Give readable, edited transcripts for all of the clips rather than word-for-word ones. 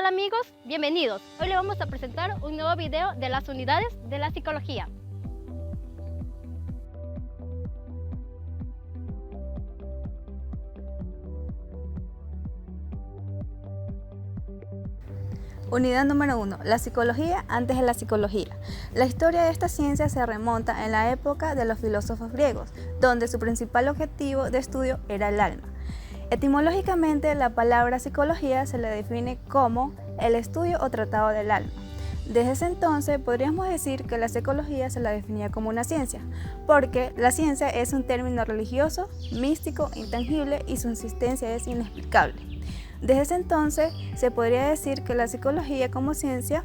tal amigos? Bienvenidos. Hoy les vamos a presentar un nuevo video de las unidades de la psicología. Unidad número 1. La psicología antes de la psicología. La historia de esta ciencia se remonta en la época de los filósofos griegos, donde su principal objetivo de estudio era el alma. Etimológicamente, la palabra psicología se le define como el estudio o tratado del alma. Desde ese entonces podríamos decir que la psicología se la definía como una ciencia, porque la ciencia es un término religioso, místico, intangible y su existencia es inexplicable. Desde ese entonces se podría decir que la psicología como ciencia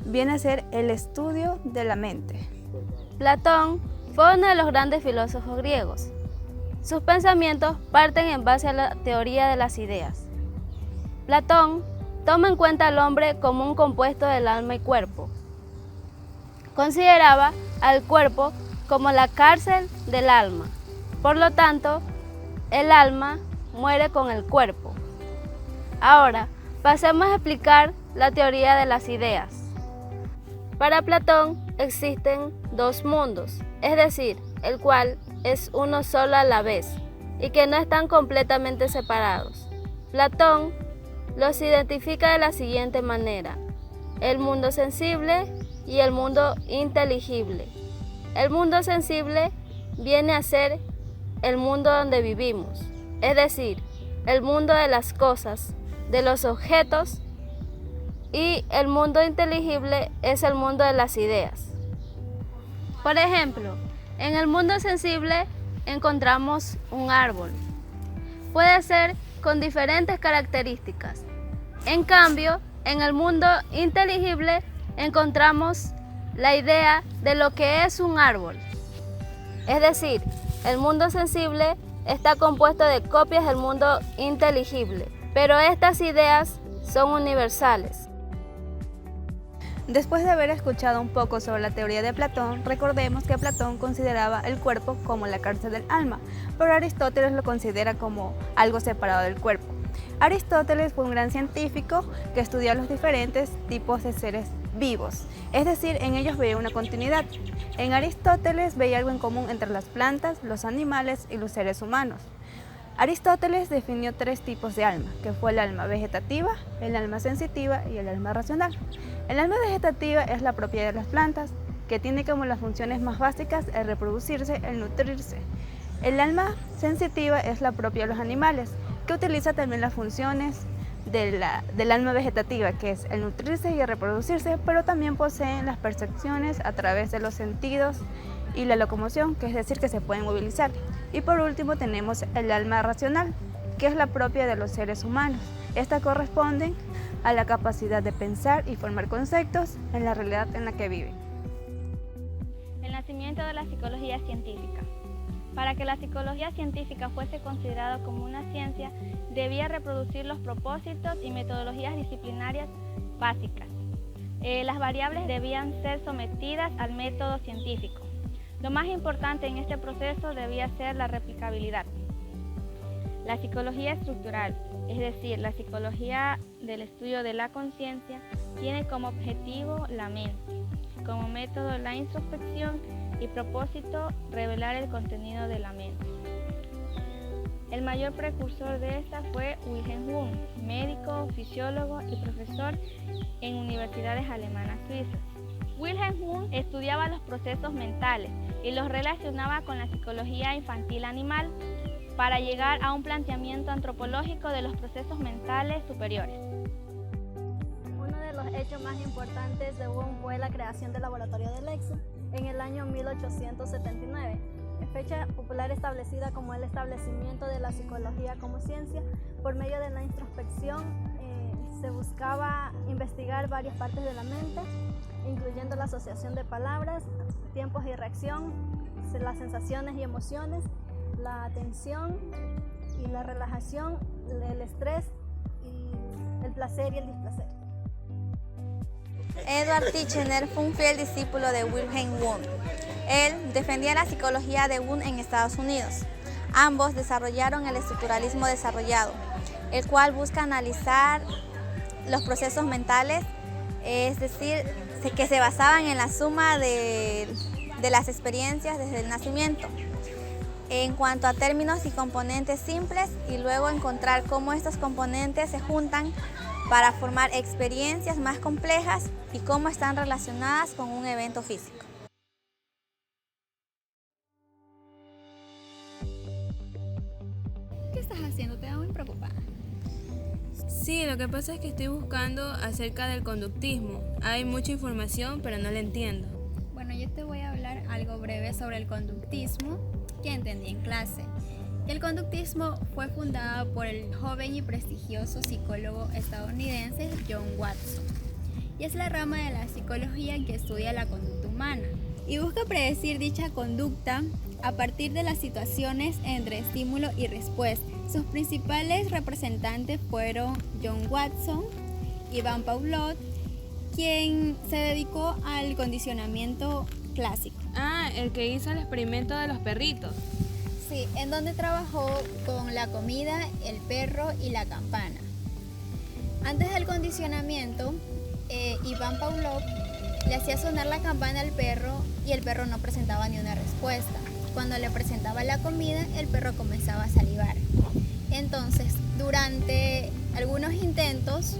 viene a ser el estudio de la mente. Platón fue uno de los grandes filósofos griegos. Sus pensamientos parten en base a la teoría de las ideas. Platón toma en cuenta al hombre como un compuesto del alma y cuerpo. Consideraba al cuerpo como la cárcel del alma. Por lo tanto, el alma muere con el cuerpo. Ahora, pasemos a explicar la teoría de las ideas. Para Platón existen dos mundos, es decir, el cual es uno solo a la vez y que no están completamente separados. Platón los identifica de la siguiente manera: el mundo sensible y el mundo inteligible. El mundo sensible viene a ser el mundo donde vivimos, es decir, el mundo de las cosas, de los objetos, y el mundo inteligible es el mundo de las ideas. Por ejemplo, en el mundo sensible encontramos un árbol. Puede ser con diferentes características. En cambio, en el mundo inteligible encontramos la idea de lo que es un árbol. Es decir, el mundo sensible está compuesto de copias del mundo inteligible, pero estas ideas son universales. Después de haber escuchado un poco sobre la teoría de Platón, recordemos que Platón consideraba el cuerpo como la cárcel del alma, pero Aristóteles lo considera como algo separado del cuerpo. Aristóteles fue un gran científico que estudió los diferentes tipos de seres vivos, es decir, en ellos veía una continuidad. En Aristóteles veía algo en común entre las plantas, los animales y los seres humanos. Aristóteles definió tres tipos de alma, que fue el alma vegetativa, el alma sensitiva y el alma racional. El alma vegetativa es la propia de las plantas, que tiene como las funciones más básicas el reproducirse, el nutrirse. El alma sensitiva es la propia de los animales, que utiliza también las funciones del alma vegetativa, que es el nutrirse y el reproducirse, pero también poseen las percepciones a través de los sentidos y la locomoción, que es decir, que se pueden movilizar. Y por último tenemos el alma racional, que es la propia de los seres humanos. Esta corresponde a la capacidad de pensar y formar conceptos en la realidad en la que viven. El nacimiento de la psicología científica. Para que la psicología científica fuese considerada como una ciencia, debía reproducir los propósitos y metodologías disciplinarias básicas. Las variables debían ser sometidas al método científico. Lo más importante en este proceso debía ser la replicabilidad. La psicología estructural, es decir, la psicología del estudio de la conciencia, tiene como objetivo la mente, como método la introspección y propósito revelar el contenido de la mente. El mayor precursor de esta fue Wilhelm Wundt, médico, fisiólogo y profesor en universidades alemanas suizas. Wilhelm Wundt estudiaba los procesos mentales y los relacionaba con la psicología infantil animal para llegar a un planteamiento antropológico de los procesos mentales superiores. Uno de los hechos más importantes de Wundt fue la creación del laboratorio de Lexo en el año 1879, fecha popular establecida como el establecimiento de la psicología como ciencia. Por medio de la introspección se buscaba investigar varias partes de la mente, incluyendo la asociación de palabras, tiempos y reacción, las sensaciones y emociones, la atención y la relajación, el estrés y el placer y el displacer. Edward Titchener fue un fiel discípulo de Wilhelm Wundt. Él defendía la psicología de Wundt en Estados Unidos. Ambos desarrollaron el estructuralismo desarrollado, el cual busca analizar los procesos mentales, es decir, que se basaban en la suma de las experiencias desde el nacimiento. En cuanto a términos y componentes simples, y luego encontrar cómo estos componentes se juntan para formar experiencias más complejas y cómo están relacionadas con un evento físico. ¿Qué estás haciendo? Te veo muy preocupada. Sí, lo que pasa es que estoy buscando acerca del conductismo. Hay mucha información, pero no la entiendo. Bueno, yo te voy a hablar algo breve sobre el conductismo que entendí en clase. El conductismo fue fundado por el joven y prestigioso psicólogo estadounidense John Watson y es la rama de la psicología que estudia la conducta humana y busca predecir dicha conducta a partir de las situaciones entre estímulo y respuesta. Sus principales representantes fueron John Watson, Ivan Pavlov, quien se dedicó al condicionamiento clásico. Ah, el que hizo el experimento de los perritos. Sí, en donde trabajó con la comida, el perro y la campana. Antes del condicionamiento, Ivan Pavlov le hacía sonar la campana al perro y el perro no presentaba ni una respuesta. Cuando le presentaba la comida, el perro comenzaba a salivar. Entonces, durante algunos intentos,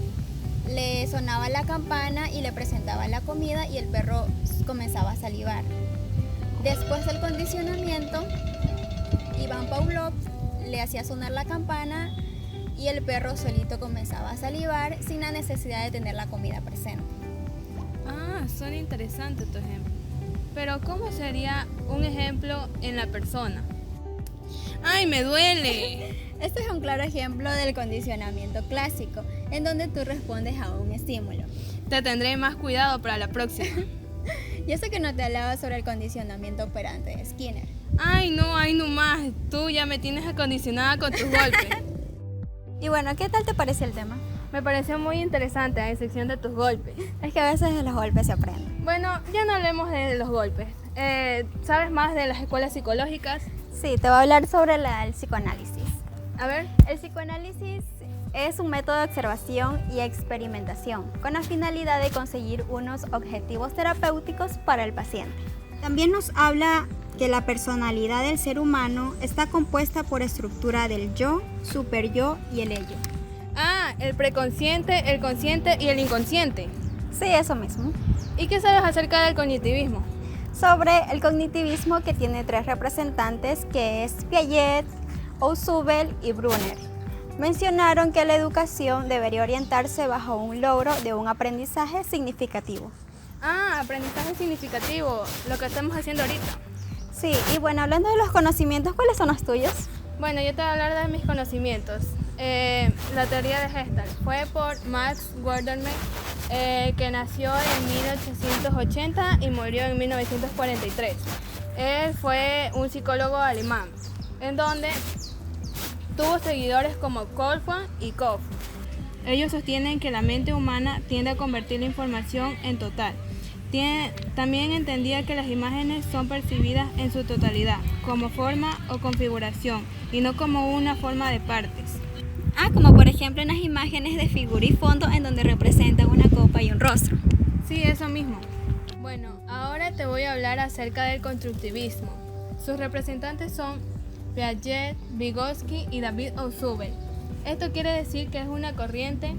le sonaba la campana y le presentaba la comida y el perro comenzaba a salivar. Después del condicionamiento, Ivan Pavlov le hacía sonar la campana y el perro solito comenzaba a salivar sin la necesidad de tener la comida presente. Ah, son interesantes tu ejemplo. Pero ¿cómo sería un ejemplo en la persona? ¡Ay, me duele! Este es un claro ejemplo del condicionamiento clásico, en donde tú respondes a un estímulo. Te tendré más cuidado para la próxima. Yo sé que no te hablaba sobre el condicionamiento operante de Skinner. Ay, no más. Tú ya me tienes acondicionada con tus golpes. Y bueno, ¿qué tal te parece el tema? Me pareció muy interesante, a excepción de tus golpes. Es que a veces de los golpes se aprende. Bueno, ya no hablemos de los golpes. ¿Sabes más de las escuelas psicológicas? Sí, te voy a hablar sobre el psicoanálisis. A ver. El psicoanálisis es un método de observación y experimentación con la finalidad de conseguir unos objetivos terapéuticos para el paciente. También nos habla que la personalidad del ser humano está compuesta por estructura del yo, superyo y el ello. Ah, el preconsciente, el consciente y el inconsciente. Sí, eso mismo. ¿Y qué sabes acerca del cognitivismo? Sobre el cognitivismo, que tiene 3 representantes, que es Piaget, Ausubel y Brunner. Mencionaron que la educación debería orientarse bajo un logro de un aprendizaje significativo. Ah, aprendizaje significativo, lo que estamos haciendo ahorita. Sí, y bueno, hablando de los conocimientos, ¿cuáles son los tuyos? Bueno, yo te voy a hablar de mis conocimientos. La teoría de Gestalt fue por Max Wertheimer, que nació en 1880 y murió en 1943. Él fue un psicólogo alemán, en donde tuvo seguidores como Kolfman y Koff. Ellos sostienen que la mente humana tiende a convertir la información en total. También entendía que las imágenes son percibidas en su totalidad, como forma o configuración, y no como una forma de partes. Ah, como por ejemplo en las imágenes de figura y fondo en donde representan una copa y un rostro. Sí, eso mismo. Bueno, ahora te voy a hablar acerca del constructivismo. Sus representantes son Piaget, Vygotsky y David Ausubel. Esto quiere decir que es una corriente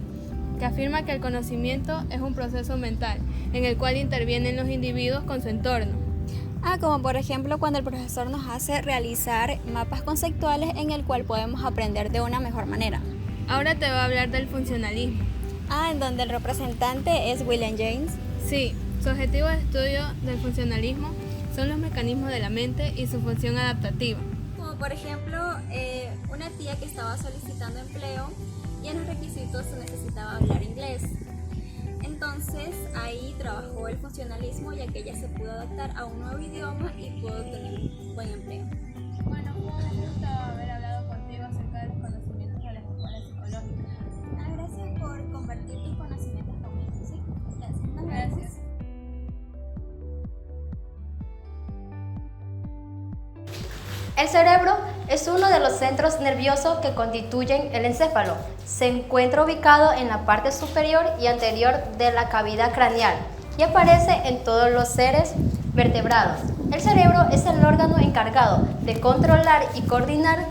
que afirma que el conocimiento es un proceso mental en el cual intervienen los individuos con su entorno. Ah, como por ejemplo cuando el profesor nos hace realizar mapas conceptuales en el cual podemos aprender de una mejor manera. Ahora te voy a hablar del funcionalismo. Ah, en donde el representante es William James. Sí, su objetivo de estudio del funcionalismo son los mecanismos de la mente y su función adaptativa. Como por ejemplo, una tía que estaba solicitando empleo y en los requisitos se necesitaba hablar inglés. Entonces ahí trabajó el funcionalismo, ya que ella se pudo adaptar a un nuevo idioma y pudo obtener un buen empleo. Bueno, fue un gusto haber hablado contigo acerca de los conocimientos de las escuelas psicológicas. Gracias por compartir tus conocimientos conmigo. ¿Sí? Gracias. Gracias. El cerebro es uno de los centros nerviosos que constituyen el encéfalo. Se encuentra ubicado en la parte superior y anterior de la cavidad craneal y aparece en todos los seres vertebrados. El cerebro es el órgano encargado de controlar y coordinar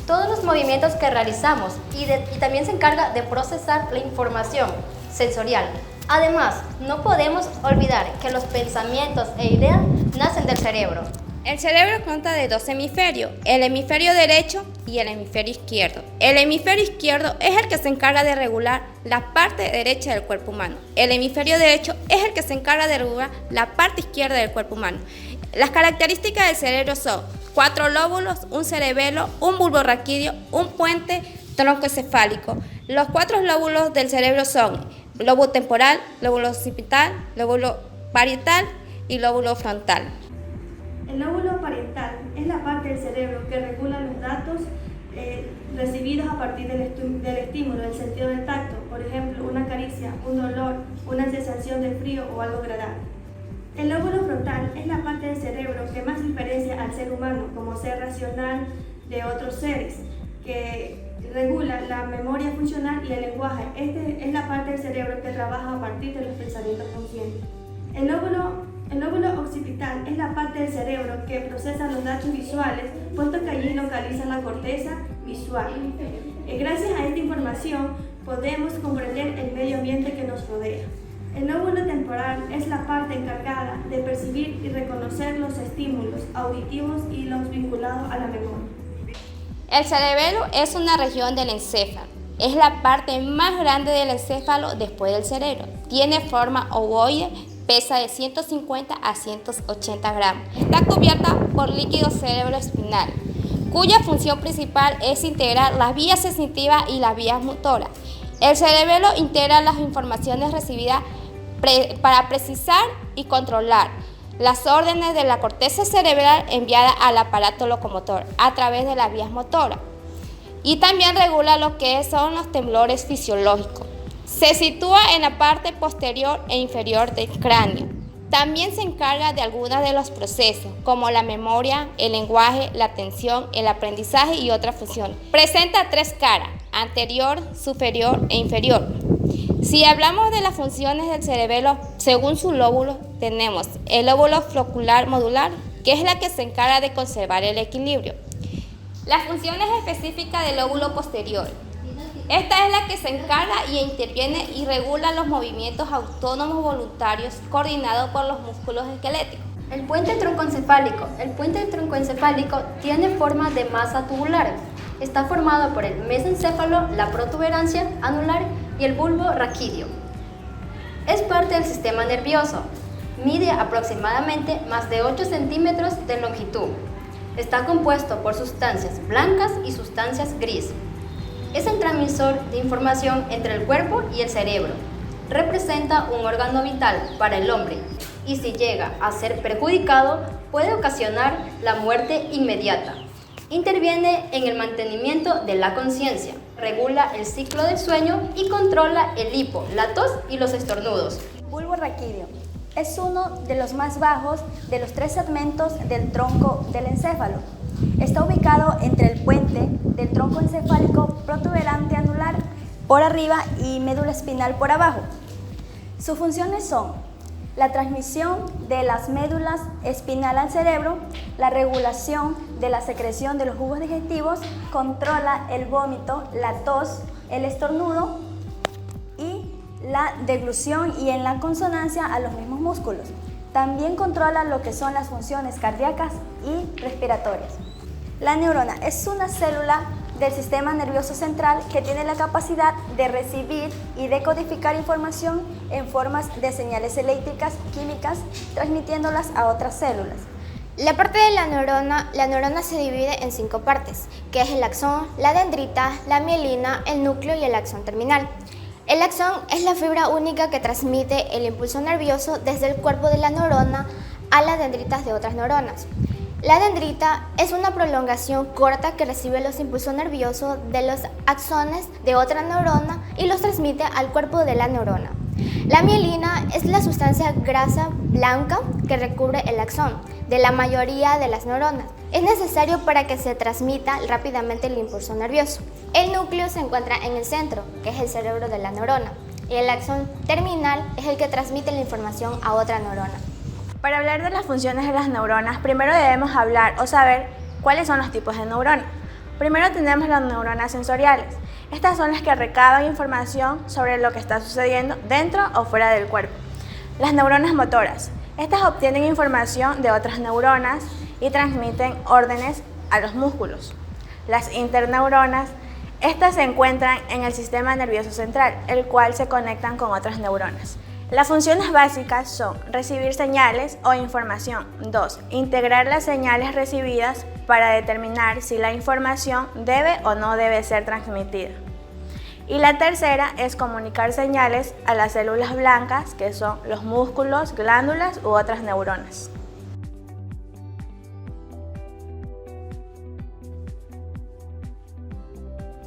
todos los movimientos que realizamos y también se encarga de procesar la información sensorial. Además, no podemos olvidar que los pensamientos e ideas nacen del cerebro. El cerebro consta de dos hemisferios, el hemisferio derecho y el hemisferio izquierdo. El hemisferio izquierdo es el que se encarga de regular la parte derecha del cuerpo humano. El hemisferio derecho es el que se encarga de regular la parte izquierda del cuerpo humano. Las características del cerebro son 4 lóbulos, un cerebelo, un bulbo raquídeo, un puente troncoencefálico. Los 4 lóbulos del cerebro son lóbulo temporal, lóbulo occipital, lóbulo parietal y lóbulo frontal. El lóbulo parietal es la parte del cerebro que regula los datos recibidos a partir del estímulo, del sentido del tacto, por ejemplo, una caricia, un dolor, una sensación de frío o algo agradable. El lóbulo frontal es la parte del cerebro que más diferencia al ser humano como ser racional de otros seres, que regula la memoria funcional y el lenguaje. Es la parte del cerebro que trabaja a partir de los pensamientos conscientes. El lóbulo occipital es la parte del cerebro que procesa los datos visuales, puesto que allí localiza la corteza visual. Gracias a esta información podemos comprender el medio ambiente que nos rodea. El lóbulo temporal es la parte encargada de percibir y reconocer los estímulos auditivos y los vinculados a la memoria. El cerebelo es una región del encéfalo. Es la parte más grande del encéfalo después del cerebro. Tiene forma ovoide, pesa de 150 a 180 gramos. Está cubierta por líquido cerebroespinal, cuya función principal es integrar las vías sensitivas y las vías motoras. El cerebelo integra las informaciones recibidas para precisar y controlar las órdenes de la corteza cerebral enviada al aparato locomotor a través de las vías motoras. Y también regula lo que son los temblores fisiológicos. Se sitúa en la parte posterior e inferior del cráneo. También se encarga de algunos de los procesos, como la memoria, el lenguaje, la atención, el aprendizaje y otras funciones. Presenta 3 caras, anterior, superior e inferior. Si hablamos de las funciones del cerebelo, según su lóbulo, tenemos el lóbulo flocular modular, que es la que se encarga de conservar el equilibrio. Las funciones específicas del lóbulo posterior. Esta es la que se encarga y interviene y regula los movimientos autónomos voluntarios coordinados por los músculos esqueléticos. El puente troncoencefálico. El puente troncoencefálico tiene forma de masa tubular. Está formado por el mesencéfalo, la protuberancia anular y el bulbo raquídeo. Es parte del sistema nervioso. Mide aproximadamente más de 8 centímetros de longitud. Está compuesto por sustancias blancas y sustancias gris. Es el transmisor de información entre el cuerpo y el cerebro. Representa un órgano vital para el hombre y si llega a ser perjudicado puede ocasionar la muerte inmediata. Interviene en el mantenimiento de la conciencia, regula el ciclo del sueño y controla el hipo, la tos y los estornudos. Bulbo raquídeo es uno de los más bajos de los 3 segmentos del tronco del encéfalo. Está ubicado entre el puente del tronco encefálico protuberante anular por arriba y médula espinal por abajo. Sus funciones son la transmisión de las médulas espinal al cerebro, la regulación de la secreción de los jugos digestivos, controla el vómito, la tos, el estornudo y la deglución y en la consonancia a los mismos músculos. También controla lo que son las funciones cardíacas y respiratorias. La neurona es una célula del sistema nervioso central que tiene la capacidad de recibir y decodificar información en formas de señales eléctricas, químicas, transmitiéndolas a otras células. La parte de la neurona se divide en 5 partes, que es el axón, la dendrita, la mielina, el núcleo y el axón terminal. El axón es la fibra única que transmite el impulso nervioso desde el cuerpo de la neurona a las dendritas de otras neuronas. La dendrita es una prolongación corta que recibe los impulsos nerviosos de los axones de otra neurona y los transmite al cuerpo de la neurona. La mielina es la sustancia grasa blanca que recubre el axón de la mayoría de las neuronas. Es necesario para que se transmita rápidamente el impulso nervioso. El núcleo se encuentra en el centro, que es el cerebro de la neurona, y el axón terminal es el que transmite la información a otra neurona. Para hablar de las funciones de las neuronas, primero debemos hablar o saber cuáles son los tipos de neuronas. Primero tenemos las neuronas sensoriales. Estas son las que recaban información sobre lo que está sucediendo dentro o fuera del cuerpo. Las neuronas motoras. Estas obtienen información de otras neuronas y transmiten órdenes a los músculos. Las interneuronas. Estas se encuentran en el sistema nervioso central, el cual se conectan con otras neuronas. Las funciones básicas son recibir señales o información. 2. Integrar las señales recibidas para determinar si la información debe o no debe ser transmitida. Y la tercera es comunicar señales a las células blancas, que son los músculos, glándulas u otras neuronas.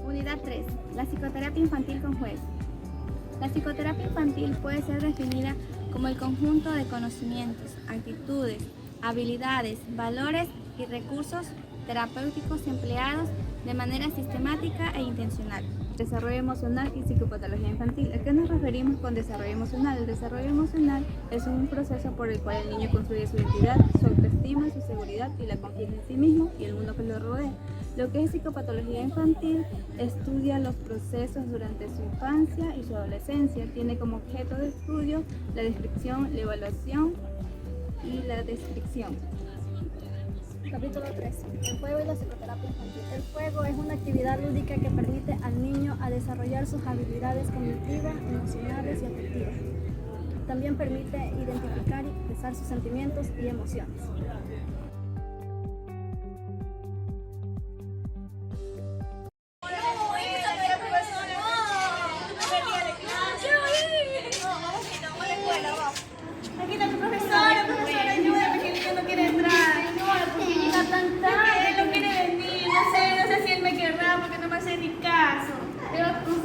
Unidad 3. La psicoterapia infantil con juez. La psicoterapia infantil puede ser definida como el conjunto de conocimientos, actitudes, habilidades, valores y recursos terapéuticos empleados de manera sistemática e intencional. Desarrollo emocional y psicopatología infantil. ¿A qué nos referimos con desarrollo emocional? El desarrollo emocional es un proceso por el cual el niño construye su identidad, su autoestima, su seguridad y la confianza en sí mismo y el mundo que lo rodea. Lo que es psicopatología infantil estudia los procesos durante su infancia y su adolescencia. Tiene como objeto de estudio la descripción, la evaluación y la descripción. Capítulo 3. El juego y la psicoterapia infantil. El juego es una actividad lúdica que permite al niño a desarrollar sus habilidades cognitivas, emocionales y afectivas. También permite identificar y expresar sus sentimientos y emociones.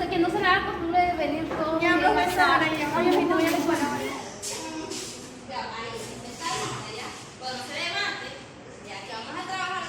Que no se le haga costumbre de venir todos. Ya, profesora, ya. Oye, mi te voy a la escuela. Cuando se levante, ya que vamos a trabajar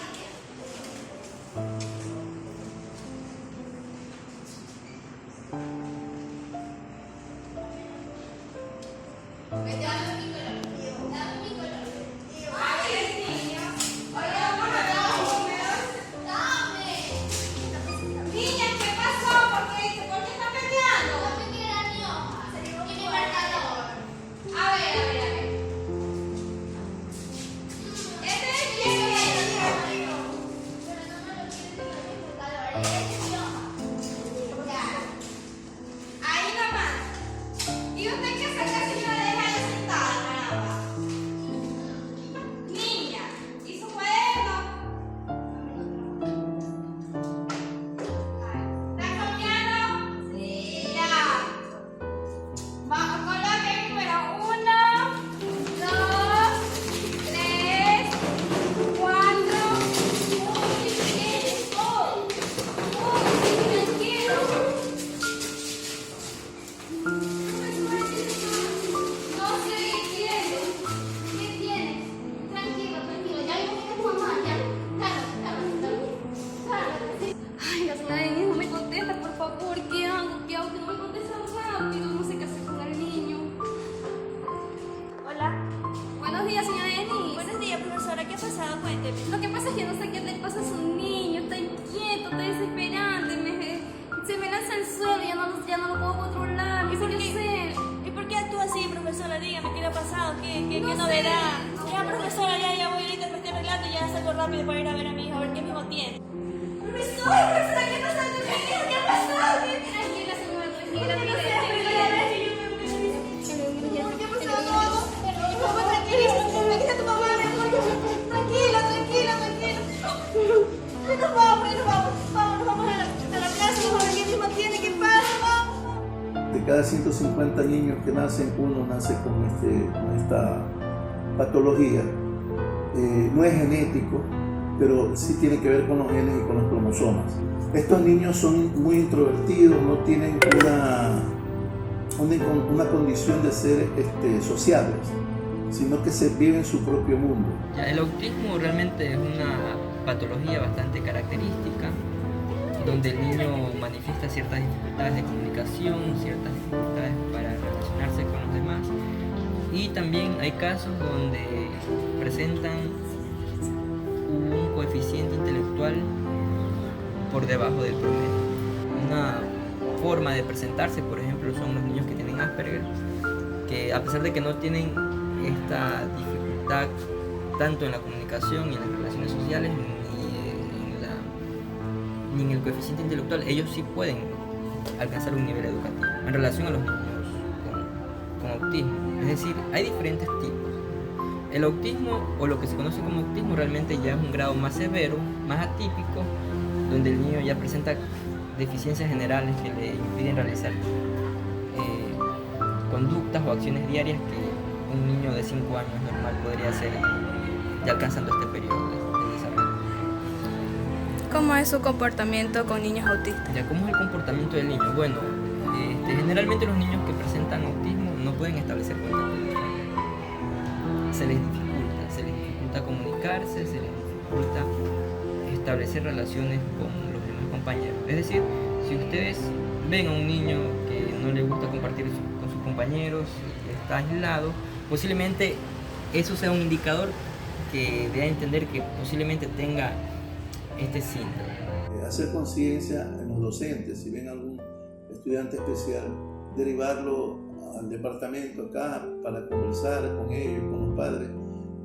Lo que pasa es que no sé qué le pasa a su niño, está inquieto, está desesperante, se me lanza al suelo y ya no lo puedo controlar. ¿Y por qué actúa así, profesora? Dígame, ¿qué le ha pasado? ¿Qué novedad? Ya, profesora, ya voy ahorita, me estoy arreglando y ya salgo rápido para ir a ver a mi hijo, a ver qué mismo tiene. Profesora, ¿qué pasa con mi hijo? ¿Qué ha pasado? Tranquila, señora, tranquila, aquí está tu mamá, tranquila. Nos vamos a la clase, vamos a ver qué mismo tiene, qué pasa, vamos. De cada 150 niños que nacen, uno nace con esta patología. No es genético, pero sí tiene que ver con los genes y con los cromosomas. Estos niños son muy introvertidos, no tienen una condición de ser sociables, sino que se viven su propio mundo. El autismo realmente es una patología bastante característica, donde el niño manifiesta ciertas dificultades de comunicación, ciertas dificultades para relacionarse con los demás, y también hay casos donde presentan un coeficiente intelectual por debajo del promedio. Una forma de presentarse, por ejemplo, son los niños que tienen Asperger, que a pesar de que no tienen esta dificultad tanto en la comunicación y en las relaciones sociales ni en el coeficiente intelectual, ellos sí pueden alcanzar un nivel educativo en relación a los niños con autismo. Es decir, hay diferentes tipos. El autismo, o lo que se conoce como autismo, realmente ya es un grado más severo, más atípico, donde el niño ya presenta deficiencias generales que le impiden realizar conductas o acciones diarias que un niño de 5 años normal podría hacer ya alcanzando este periodo de desarrollo. ¿Cómo es su comportamiento con niños autistas? Ya, ¿cómo es el comportamiento del niño? Bueno, generalmente los niños que presentan autismo no pueden establecer contacto. Se les dificulta comunicarse, se les dificulta establecer relaciones con los demás compañeros. Es decir, si ustedes ven a un niño que no le gusta compartir con sus compañeros, está aislado, posiblemente eso sea un indicador que dé a entender que posiblemente tenga este síndrome. Hacer conciencia en los docentes, si ven algún estudiante especial, derivarlo al departamento acá para conversar con ellos, con los padres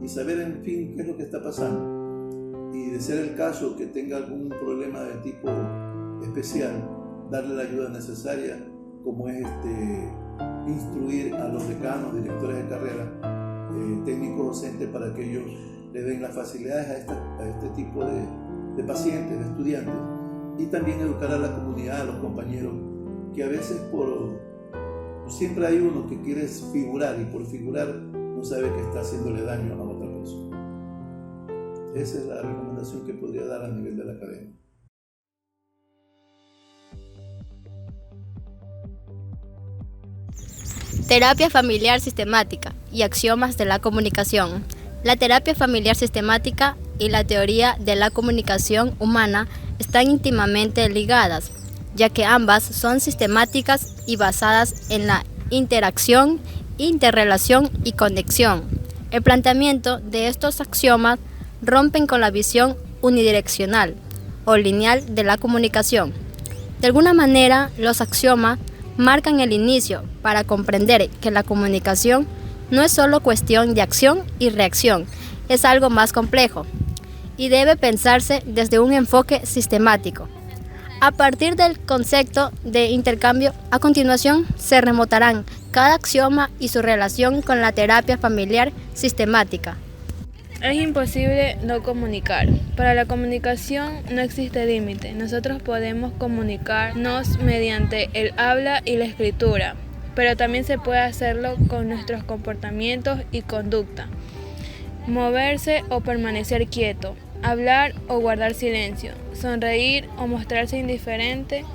y saber en fin qué es lo que está pasando, y de ser el caso que tenga algún problema de tipo especial, darle la ayuda necesaria, como es instruir a los decanos, directores de carrera, técnicos docentes, para que ellos le den las facilidades a este tipo de pacientes, de estudiantes, y también educar a la comunidad, a los compañeros, que a veces siempre hay uno que quiere figurar, y por figurar no sabe que está haciéndole daño a la otra persona. Esa es la recomendación que podría dar a nivel de la academia. Terapia familiar sistemática y axiomas de la comunicación. La terapia familiar sistemática y la teoría de la comunicación humana están íntimamente ligadas, ya que ambas son sistemáticas y basadas en la interacción, interrelación y conexión. El planteamiento de estos axiomas rompen con la visión unidireccional o lineal de la comunicación. De alguna manera, los axiomas marcan el inicio para comprender que la comunicación no es solo cuestión de acción y reacción, es algo más complejo y debe pensarse desde un enfoque sistemático. A partir del concepto de intercambio, a continuación se remontarán cada axioma y su relación con la terapia familiar sistemática. Es imposible no comunicar. Para la comunicación no existe límite. Nosotros podemos comunicarnos mediante el habla y la escritura, pero también se puede hacerlo con nuestros comportamientos y conducta. Moverse o permanecer quieto, hablar o guardar silencio, sonreír o mostrarse indiferente,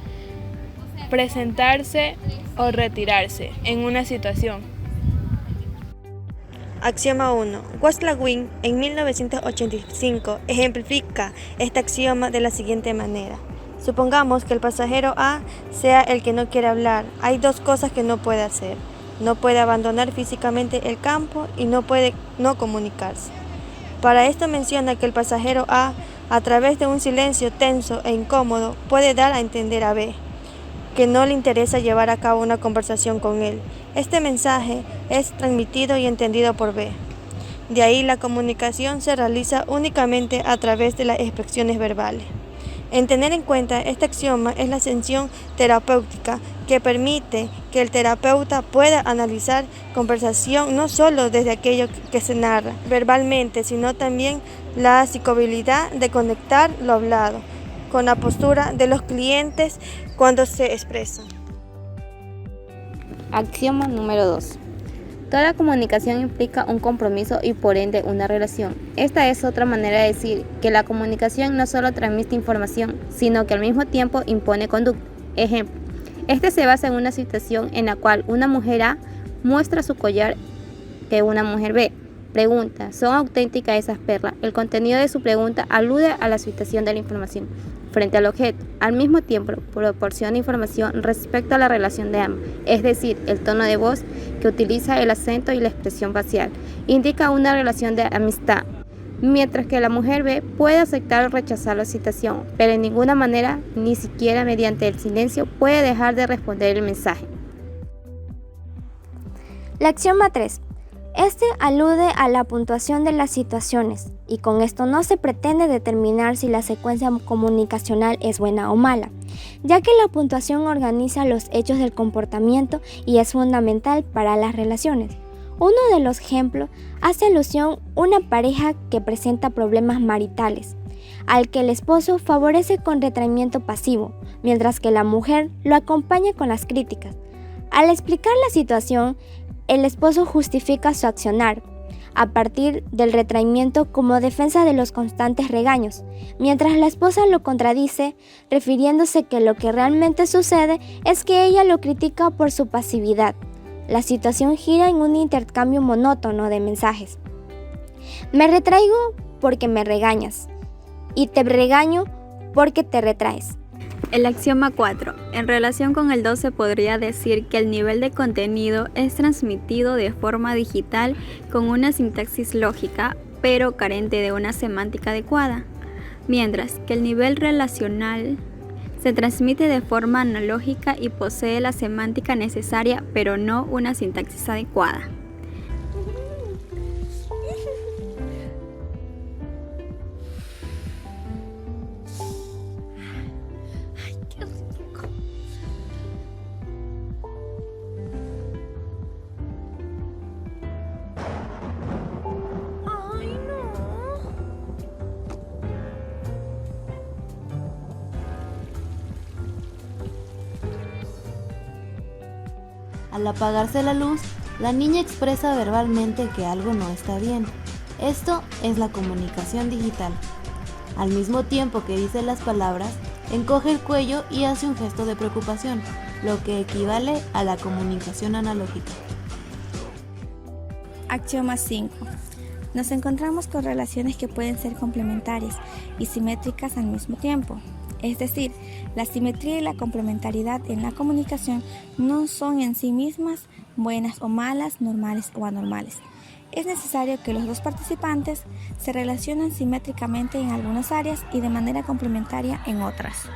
presentarse o retirarse en una situación. Axioma 1. Václav Wien en 1985 ejemplifica este axioma de la siguiente manera. Supongamos que el pasajero A sea el que no quiere hablar. Hay dos cosas que no puede hacer. No puede abandonar físicamente el campo y no puede no comunicarse. Para esto menciona que el pasajero A través de un silencio tenso e incómodo, puede dar a entender a B que no le interesa llevar a cabo una conversación con él. Este mensaje es transmitido y entendido por B. De ahí la comunicación se realiza únicamente a través de las expresiones verbales. En tener en cuenta este axioma es la ascensión terapéutica que permite que el terapeuta pueda analizar conversación no solo desde aquello que se narra verbalmente, sino también la psicodinámica de conectar lo hablado con la postura de los clientes cuando se expresan. Axioma número 2. Toda comunicación implica un compromiso y por ende una relación. Esta es otra manera de decir que la comunicación no solo transmite información, sino que al mismo tiempo impone conducta. Ejemplo, Este se basa en una situación en la cual una mujer A muestra su collar que una mujer B. Pregunta: ¿son auténticas esas perlas? El contenido de su pregunta alude a la situación de la información frente al objeto. Al mismo tiempo, proporciona información respecto a la relación de ambos, es decir, el tono de voz que utiliza, el acento y la expresión facial. Indica una relación de amistad, mientras que la mujer B puede aceptar o rechazar la situación, pero en ninguna manera, ni siquiera mediante el silencio, puede dejar de responder el mensaje. La axioma 3. Este alude a la puntuación de las situaciones, y con esto no se pretende determinar si la secuencia comunicacional es buena o mala, ya que la puntuación organiza los hechos del comportamiento y es fundamental para las relaciones. Uno de los ejemplos hace alusión a una pareja que presenta problemas maritales, al que el esposo favorece con retraimiento pasivo, mientras que la mujer lo acompaña con las críticas. Al explicar la situación, el esposo justifica su accionar a partir del retraimiento como defensa de los constantes regaños, mientras la esposa lo contradice, refiriéndose que lo que realmente sucede es que ella lo critica por su pasividad. La situación gira en un intercambio monótono de mensajes. Me retraigo porque me regañas y te regaño porque te retraes. El axioma 4. En relación con el 2 se podría decir que el nivel de contenido es transmitido de forma digital con una sintaxis lógica, pero carente de una semántica adecuada, mientras que el nivel relacional se transmite de forma analógica y posee la semántica necesaria, pero no una sintaxis adecuada. Al apagarse la luz, la niña expresa verbalmente que algo no está bien. Esto es la comunicación digital. Al mismo tiempo que dice las palabras, encoge el cuello y hace un gesto de preocupación, lo que equivale a la comunicación analógica. Axioma 5. Nos encontramos con relaciones que pueden ser complementarias y simétricas al mismo tiempo. Es decir, la simetría y la complementariedad en la comunicación no son en sí mismas buenas o malas, normales o anormales. Es necesario que los dos participantes se relacionen simétricamente en algunas áreas y de manera complementaria en otras.